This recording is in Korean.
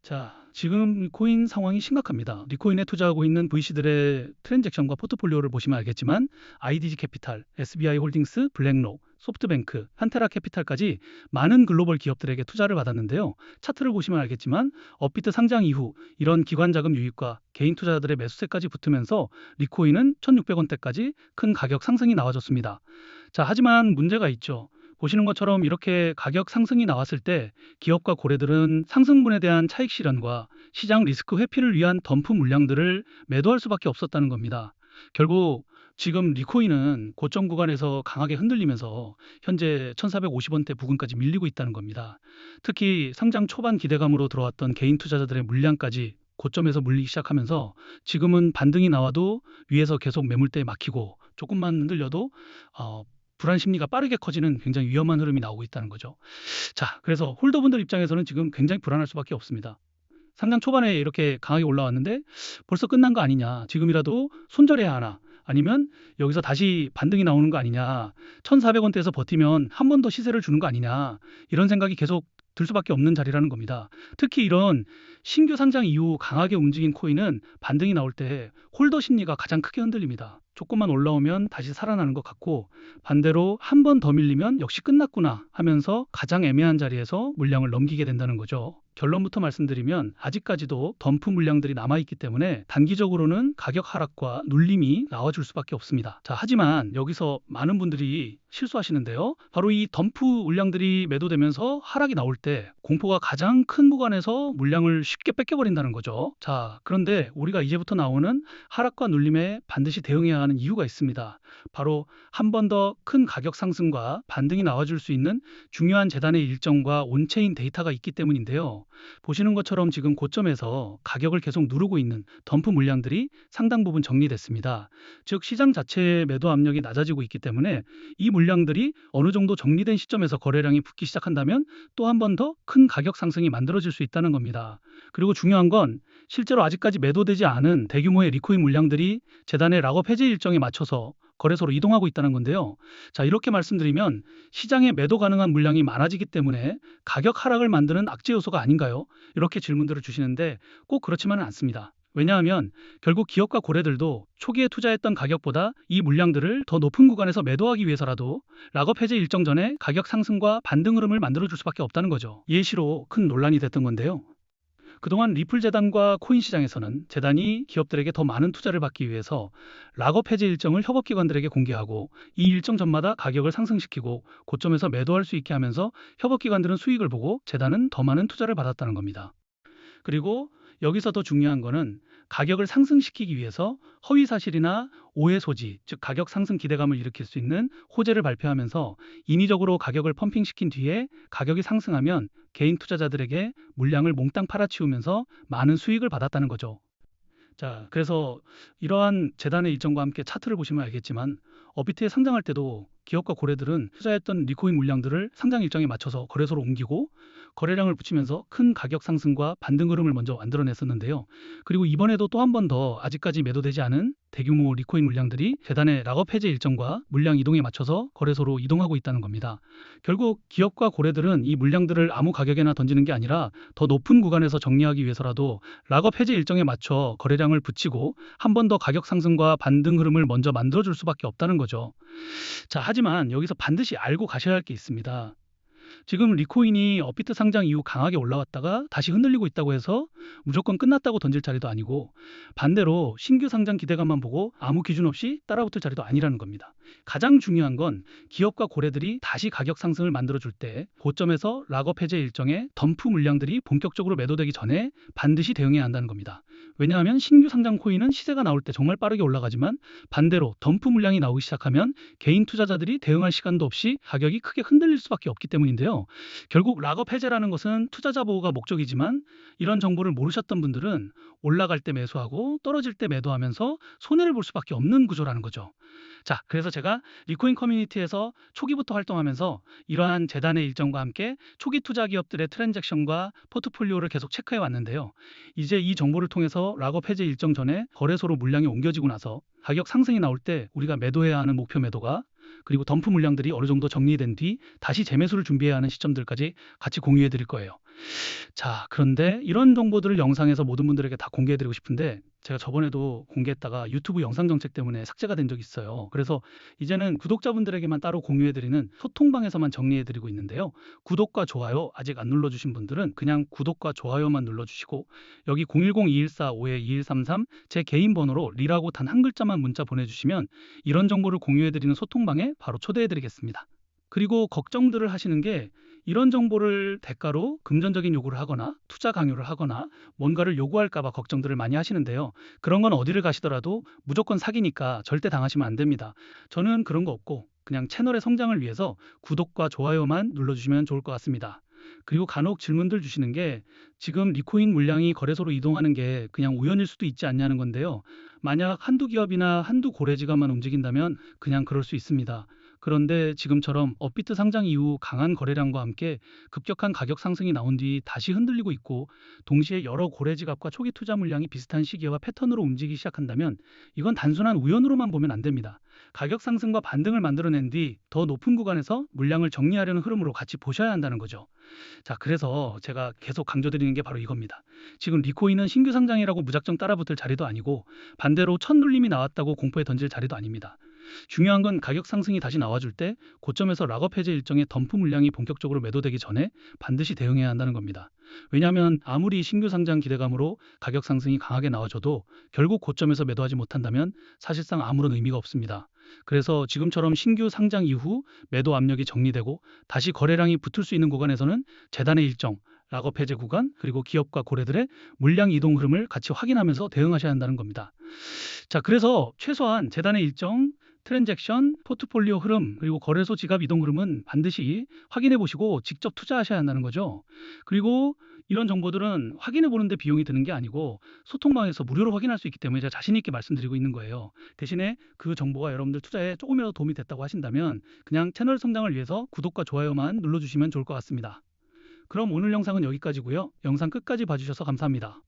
자, 지금 코인 상황이 심각합니다. 리코인에 투자하고 있는 VC들의 트랜잭션과 포트폴리오를 보시면 알겠지만 IDG 캐피탈, SBI 홀딩스, 블랙록, 소프트뱅크, 한테라 캐피탈까지 많은 글로벌 기업들에게 투자를 받았는데요. 차트를 보시면 알겠지만 업비트 상장 이후 이런 기관 자금 유입과 개인 투자자들의 매수세까지 붙으면서 리코인은 1,600원대까지 큰 가격 상승이 나와줬습니다. 자, 하지만 문제가 있죠. 보시는 것처럼 이렇게 가격 상승이 나왔을 때 기업과 고래들은 상승분에 대한 차익 실현과 시장 리스크 회피를 위한 덤프 물량들을 매도할 수밖에 없었다는 겁니다. 결국 지금 리코인은 고점 구간에서 강하게 흔들리면서 현재 1,450원대 부근까지 밀리고 있다는 겁니다. 특히 상장 초반 기대감으로 들어왔던 개인 투자자들의 물량까지 고점에서 물리기 시작하면서 지금은 반등이 나와도 위에서 계속 매물대에 막히고 조금만 흔들려도 불안 심리가 빠르게 커지는 굉장히 위험한 흐름이 나오고 있다는 거죠. 자, 그래서 홀더분들 입장에서는 지금 굉장히 불안할 수밖에 없습니다. 상장 초반에 이렇게 강하게 올라왔는데 벌써 끝난 거 아니냐. 지금이라도 손절해야 하나. 아니면 여기서 다시 반등이 나오는 거 아니냐. 1,400원대에서 버티면 한 번 더 시세를 주는 거 아니냐. 이런 생각이 계속 들 수밖에 없는 자리라는 겁니다. 특히 이런 신규 상장 이후 강하게 움직인 코인은 반등이 나올 때 홀더 심리가 가장 크게 흔들립니다. 조금만 올라오면 다시 살아나는 것 같고 반대로 한 번 더 밀리면 역시 끝났구나 하면서 가장 애매한 자리에서 물량을 넘기게 된다는 거죠. 결론부터 말씀드리면 아직까지도 덤프 물량들이 남아있기 때문에 단기적으로는 가격 하락과 눌림이 나와줄 수밖에 없습니다. 자, 하지만 여기서 많은 분들이 실수하시는데요. 바로 이 덤프 물량들이 매도되면서 하락이 나올 때 공포가 가장 큰 구간에서 물량을 쉽게 뺏겨버린다는 거죠. 자, 그런데 우리가 이제부터 나오는 하락과 눌림에 반드시 대응해야 하는 이유가 있습니다. 바로 한 번 더 큰 가격 상승과 반등이 나와줄 수 있는 중요한 재단의 일정과 온체인 데이터가 있기 때문인데요. 보시는 것처럼 지금 고점에서 가격을 계속 누르고 있는 덤프 물량들이 상당 부분 정리됐습니다. 즉 시장 자체의 매도 압력이 낮아지고 있기 때문에 이 물량들이 어느 정도 정리된 시점에서 거래량이 붙기 시작한다면 또 한 번 더 큰 가격 상승이 만들어질 수 있다는 겁니다. 그리고 중요한 건 실제로 아직까지 매도되지 않은 대규모의 리코인 물량들이 재단의 락업 해제 일정에 맞춰서 거래소로 이동하고 있다는 건데요. 자, 이렇게 말씀드리면 시장에 매도 가능한 물량이 많아지기 때문에 가격 하락을 만드는 악재 요소가 아닌가요? 이렇게 질문들을 주시는데 꼭 그렇지만은 않습니다. 왜냐하면 결국 기업과 고래들도 초기에 투자했던 가격보다 이 물량들을 더 높은 구간에서 매도하기 위해서라도 락업 해제 일정 전에 가격 상승과 반등 흐름을 만들어줄 수밖에 없다는 거죠. 예시로 큰 논란이 됐던 건데요. 그동안 리플 재단과 코인 시장에서는 재단이 기업들에게 더 많은 투자를 받기 위해서 락업 해제 일정을 협업기관들에게 공개하고 이 일정 전마다 가격을 상승시키고 고점에서 매도할 수 있게 하면서 협업기관들은 수익을 보고 재단은 더 많은 투자를 받았다는 겁니다. 그리고 여기서 더 중요한 거는 가격을 상승시키기 위해서 허위 사실이나 오해 소지, 즉 가격 상승 기대감을 일으킬 수 있는 호재를 발표하면서 인위적으로 가격을 펌핑시킨 뒤에 가격이 상승하면 개인 투자자들에게 물량을 몽땅 팔아치우면서 많은 수익을 받았다는 거죠. 자, 그래서 이러한 재단의 일정과 함께 차트를 보시면 알겠지만 업비트에 상장할 때도 기업과 고래들은 투자했던 리코인 물량들을 상장 일정에 맞춰서 거래소로 옮기고 거래량을 붙이면서 큰 가격 상승과 반등 흐름을 먼저 만들어냈었는데요. 그리고 이번에도 또 한 번 더 아직까지 매도되지 않은 대규모 리코인 물량들이 재단의 락업 해제 일정과 물량 이동에 맞춰서 거래소로 이동하고 있다는 겁니다. 결국 기업과 고래들은 이 물량들을 아무 가격에나 던지는 게 아니라 더 높은 구간에서 정리하기 위해서라도 락업 해제 일정에 맞춰 거래량을 붙이고 한 번 더 가격 상승과 반등 흐름을 먼저 만들어줄 수밖에 없다는 거죠. 자, 하지만 여기서 반드시 알고 가셔야 할 게 있습니다. 지금 리코인이 업비트 상장 이후 강하게 올라왔다가 다시 흔들리고 있다고 해서 무조건 끝났다고 던질 자리도 아니고 반대로 신규 상장 기대감만 보고 아무 기준 없이 따라붙을 자리도 아니라는 겁니다. 가장 중요한 건 기업과 고래들이 다시 가격 상승을 만들어줄 때 고점에서 락업 해제 일정에 덤프 물량들이 본격적으로 매도되기 전에 반드시 대응해야 한다는 겁니다. 왜냐하면 신규 상장 코인은 시세가 나올 때 정말 빠르게 올라가지만 반대로 덤프 물량이 나오기 시작하면 개인 투자자들이 대응할 시간도 없이 가격이 크게 흔들릴 수밖에 없기 때문인데요. 결국 락업 해제라는 것은 투자자 보호가 목적이지만 이런 정보를 모르셨던 분들은 올라갈 때 매수하고 떨어질 때 매도하면서 손해를 볼 수밖에 없는 구조라는 거죠. 자, 그래서 제가 리코인 커뮤니티에서 초기부터 활동하면서 이러한 재단의 일정과 함께 초기 투자 기업들의 트랜잭션과 포트폴리오를 계속 체크해 왔는데요. 이제 이 정보를 통해서 락업 해제 일정 전에 거래소로 물량이 옮겨지고 나서 가격 상승이 나올 때 우리가 매도해야 하는 목표 매도가 그리고 덤프 물량들이 어느 정도 정리된 뒤 다시 재매수를 준비해야 하는 시점들까지 같이 공유해 드릴 거예요. 자, 그런데 이런 정보들을 영상에서 모든 분들에게 다 공개해드리고 싶은데 제가 저번에도 공개했다가 유튜브 영상 정책 때문에 삭제가 된 적이 있어요. 그래서 이제는 구독자분들에게만 따로 공유해드리는 소통방에서만 정리해드리고 있는데요. 구독과 좋아요 아직 안 눌러주신 분들은 그냥 구독과 좋아요만 눌러주시고 여기 010-2145-2133 제 개인 번호로 리라고 단 한 글자만 문자 보내주시면 이런 정보를 공유해드리는 소통방에 바로 초대해드리겠습니다. 그리고 걱정들을 하시는 게 이런 정보를 대가로 금전적인 요구를 하거나 투자 강요를 하거나 뭔가를 요구할까 봐 걱정들을 많이 하시는데요. 그런 건 어디를 가시더라도 무조건 사기니까 절대 당하시면 안 됩니다. 저는 그런 거 없고 그냥 채널의 성장을 위해서 구독과 좋아요만 눌러주시면 좋을 것 같습니다. 그리고 간혹 질문들 주시는 게 지금 리코인 물량이 거래소로 이동하는 게 그냥 우연일 수도 있지 않냐는 건데요. 만약 한두 기업이나 한두 고래지갑만 움직인다면 그냥 그럴 수 있습니다. 그런데 지금처럼 업비트 상장 이후 강한 거래량과 함께 급격한 가격 상승이 나온 뒤 다시 흔들리고 있고 동시에 여러 고래지갑과 초기 투자 물량이 비슷한 시기와 패턴으로 움직이기 시작한다면 이건 단순한 우연으로만 보면 안 됩니다. 가격 상승과 반등을 만들어낸 뒤 더 높은 구간에서 물량을 정리하려는 흐름으로 같이 보셔야 한다는 거죠. 자, 그래서 제가 계속 강조드리는 게 바로 이겁니다. 지금 리코인은 신규 상장이라고 무작정 따라붙을 자리도 아니고 반대로 첫 눌림이 나왔다고 공포에 던질 자리도 아닙니다. 중요한 건 가격 상승이 다시 나와줄 때 고점에서 락업 해제 일정의 덤프 물량이 본격적으로 매도되기 전에 반드시 대응해야 한다는 겁니다. 왜냐하면 아무리 신규 상장 기대감으로 가격 상승이 강하게 나와줘도 결국 고점에서 매도하지 못한다면 사실상 아무런 의미가 없습니다. 그래서 지금처럼 신규 상장 이후 매도 압력이 정리되고 다시 거래량이 붙을 수 있는 구간에서는 재단의 일정, 락업 해제 구간, 그리고 기업과 고래들의 물량 이동 흐름을 같이 확인하면서 대응하셔야 한다는 겁니다. 자, 그래서 최소한 재단의 일정, 트랜잭션, 포트폴리오 흐름, 그리고 거래소 지갑 이동 흐름은 반드시 확인해 보시고 직접 투자하셔야 한다는 거죠. 그리고 이런 정보들은 확인해 보는데 비용이 드는 게 아니고 소통방에서 무료로 확인할 수 있기 때문에 제가 자신 있게 말씀드리고 있는 거예요. 대신에 그 정보가 여러분들 투자에 조금이라도 도움이 됐다고 하신다면 그냥 채널 성장을 위해서 구독과 좋아요만 눌러주시면 좋을 것 같습니다. 그럼 오늘 영상은 여기까지고요. 영상 끝까지 봐주셔서 감사합니다.